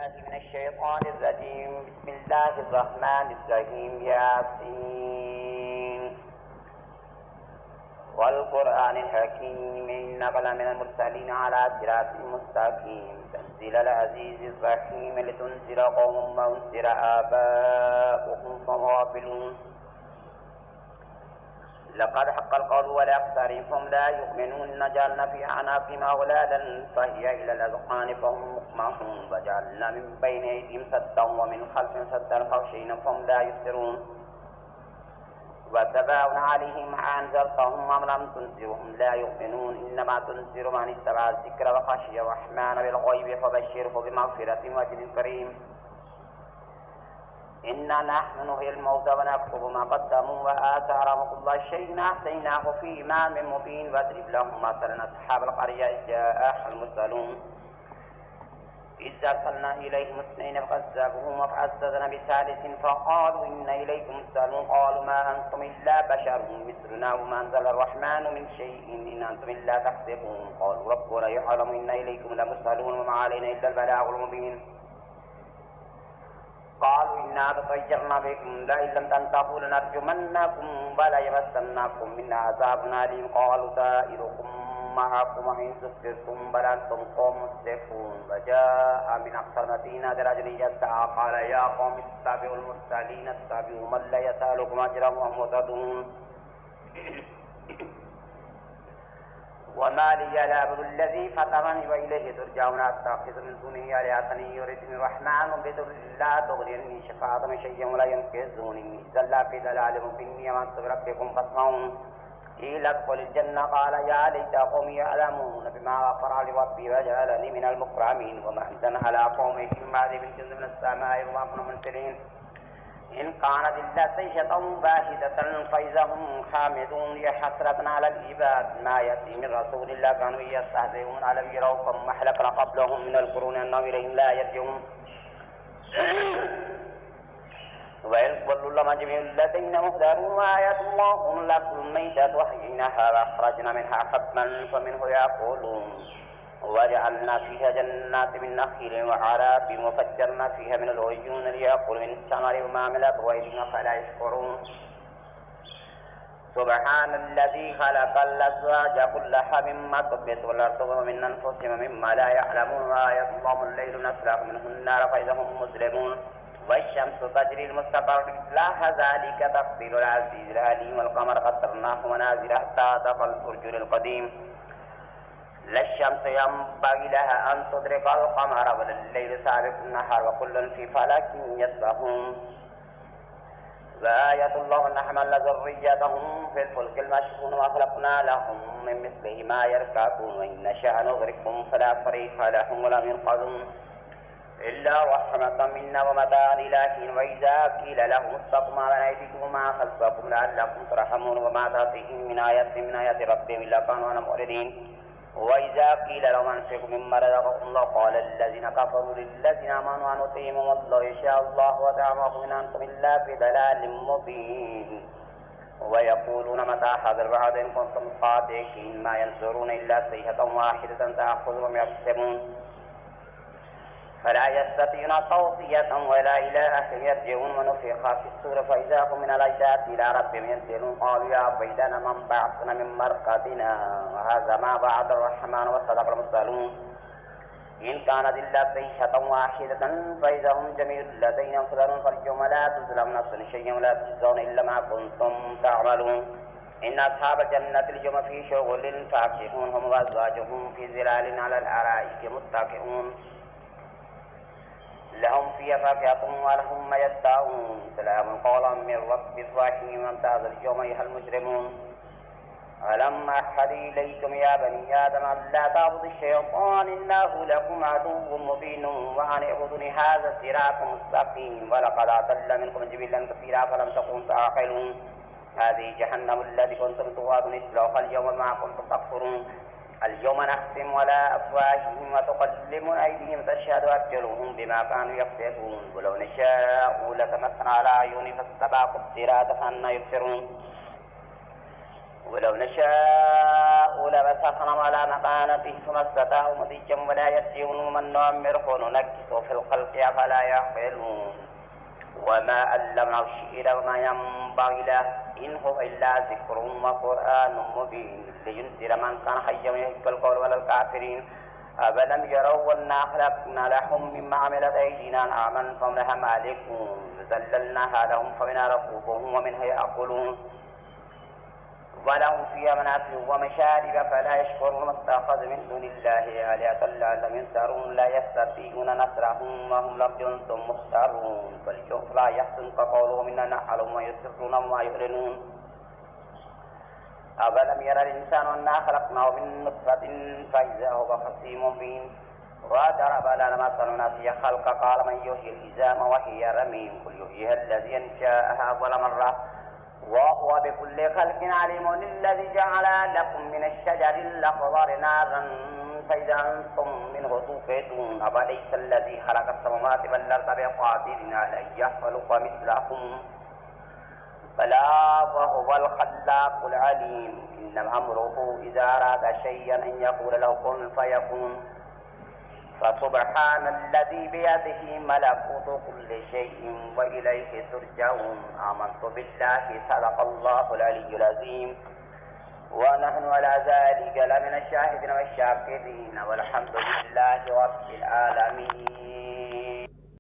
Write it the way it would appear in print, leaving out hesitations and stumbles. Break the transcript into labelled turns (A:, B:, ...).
A: بالله من الشيطان الرجيم. بسم الله الرحمن الرحيم. ياسين والقرآن الحكيم إنك لمن المرسلين على صراط مستقيم تنزيل العزيز الرحيم لتنذر قوما ما أنذر آباؤهم فهم غافلون. لقد حق القول على أكثرهم لا يؤمنون جعلنا في أعناقهم أغلالا فهي إلى الأذقان فهم مقمحون وجعلنا من بين أيديهم سدا ومن خلفهم سدا فغشيناهم فهم لا يبصرون. وسواء عليهم أنذرتهم أم لم تنذرهم لا يؤمنون إنما تنذر من اتبع الذكر وخشي الرحمن بالغيب فبشره بمغفرة وأجر كريم. إنا نحن نحيي الموتى ونكتب ما قدموا وآثارهم كل شيء أحصيناه في إمام مبين. واضرب لهم مثلا أصحاب القرية إذ جاءها المرسلون إذ أرسلنا إليهم اثنين فكذبوهما فعززنا بثالث فقالوا إنا إليكم مرسلون. قالوا ما أنتم إلا بشر مثلنا وما أنزل الرحمن من شيء إن أنتم إلا تكذبون. قالوا ربنا يعلم إنا إليكم لمرسلون وما علينا إلا البلاغ المبين. قالوا إنا تطيرنا بكم لئن لم تنتهوا لنرجمنكم وليمسنكم منا عذاب أليم. قالوا طائركم معكم وإن ذكرتم بل أنتم قوم مسرفون. وجاء من أقصى المدينة رجل يسعى قال يا قوم اتبعوا المرسلين اتبعوا من لا يسألكم أجرا وهم مهتدون. وما لي لا أعبد الذي فطرني وإليه ترجعون. أتخذ من دونه آلهة يردني الرحمن بضر لا تغني عني شفاعتهم شيئا ولا ينقذوني إذا لا في ضلال مبين. آمنت بربكم فاسمعون. قيل ادخل الجنة قال يا ليت قومي يعلمون بما غفر لي ربي وجعلني من المكرمين. وما أنزلنا على قومه من عذاب الجند من السماء وما كنا منزلين إن كانت إلا صيحة واحدة فإذا هم حامدون. يا حسرة على العباد ما يأتي من رسول الله كانوا يستهزئون ألم يروا كما أهلكنا قبلهم من القرون أنهم إليهم لا يرجعون. وإذ قالوا لما جميع الذين مهدرون وآيات الله لكم الميتة وحييناها وأخرجنا منها حبا فمنه يأكلون. وجعلنا فيها جنات من نخيل وعنب وفجرنا فيها من العيون ليأكلوا من الثمر وما عملت أيديهم فلا يشكرون. سبحان الذي خلق الأزواج كلها مما تنبت الأرض ومن أنفسهم مما لا يعلمون. وآيات الله الليل نسلخ منه النار فإذا هم مظلمون. والشمس تجري لمستقر لها ذلك تقدير العزيز العليم. والقمر قدرناه منازل حتى عاد كالأرجل القديم. لا الشمس ينبغي لها أن تدرك القمر ولا الليل سابق النهار وكل في فلك يسبحون. وآية الله أن حملنا ذريتهم في الفلك المشحون وخلقنا لهم من مثله ما يركبون وإن نشأ نغرقهم فلا صريخ لهم ولا ينقذون إلا رحمة منا ومتاعا إلى حين. وإذا قيل لهم اتقوا ما بين أيديكم وما خلفكم لعلكم ترحمون وما تأتيهم من آية من آيات ربهم إلا كانوا عنها معرضين. وإذا قيل لهم أنفقوا مما رزقكم الله قال الذين كفروا للذين آمنوا نطعم والله يشاء الله وطعمكم إن أنتم إلا في ضلال مبين. ويقولون متى هذا الوعد إن كنتم صادقين ما ينظرون إلا صيحة واحدة تأخذهم يقسمون فلا يستطيعون توصية ولا إلى أهلهم يرجعون. ونفخ في الصور فإذا هم من الأجداث إلى ربهم ينزلون. قالوا يا ويلنا من بعثنا من مرقدنا وهذا ما وعد الرحمن وصدق المرسلون. إن كانت إلا صيحة واحدة فإذا هم جميع الذين ينصرون. فاليوم لا تظلم نفس شيئا ولا تجزون إلا ما كنتم تعملون. إن أصحاب الجنة اليوم في شغل فاكهون هم وأزواجهم في ظلال على الأرائك متكئون لهم فيها فاكهة ولهم ما يدعون. سلام قولا من رب رحيم. وامتاز اليوم أيها المجرمون. ألم أحد إليكم يا بني آدم ألا تعبدوا الشيطان إنه لكم عدو مبين وأن اعبدوني هذا صراط مستقيم. ولقد أضل منكم جبلا كثيرا فلم تكونوا تعقلون. هذه جهنم التي كنتم توعدون اصلوها اليوم ما كنتم تكفرون. اليوم نختم على أفواههم وتكلمنا أيديهم وتشهد أرجلهم بما كانوا يكسبون. ولو نشاء لطمسنا على أعينهم فاستبقوا الصراط فأنى يبصرون. ولو نشاء لمسخناهم على مكانته ثم استطاعوا مضيا ولا يرجعون من نعمره ننكسه في الخلق أفلا يعقلون وما علمناه الشعر وما ينبغي له إن هو إلا ذكر وقرآن مبين لينذر من كان حيا ويهلك القول ولا الكافرين أفلم يروا أنا خلقنا لهم مما عملت أيدينا أنعاما فهم لها مالكون ذللناها لهم فمنها ركوبهم ومنها يأكلون ولهم فيها منافع ومشارب فلا يشكرون ما اتخذ من دون الله آلهة لعلهم ينصرون لا يستطيعون نصرهم وهم لم جند مختارون فالجوف لا يحسن كقولهم إنا نحلهم ويسرون وما يعلنون أولم يرى الإنسان أنا خلقناه من نطفة فإذا هو خصيم مبين وضرب لنا مثلا نسي خلق قال من يحيي العظام وهي رميم قل يحييها الذي أنشأها أول مرة وهو بكل خلق عليم الذي جعل لكم من الشجر الأخضر نارا فإذا أنتم منه توقدون أفليس الذي خلق السماوات والأرض بقادر على أن يخلق مثلكم بلى وهو الخلاق العليم إنما أمره إذا أراد شيئا أن يقول له كن فيكون فسبحان الذي بيده ملكوت كل شيء وإليه ترجعون آمنت بالله صدق الله العلي العظيم ونحن على ذلك لمن الشاهدين والشاكرين والحمد لله رب العالمين.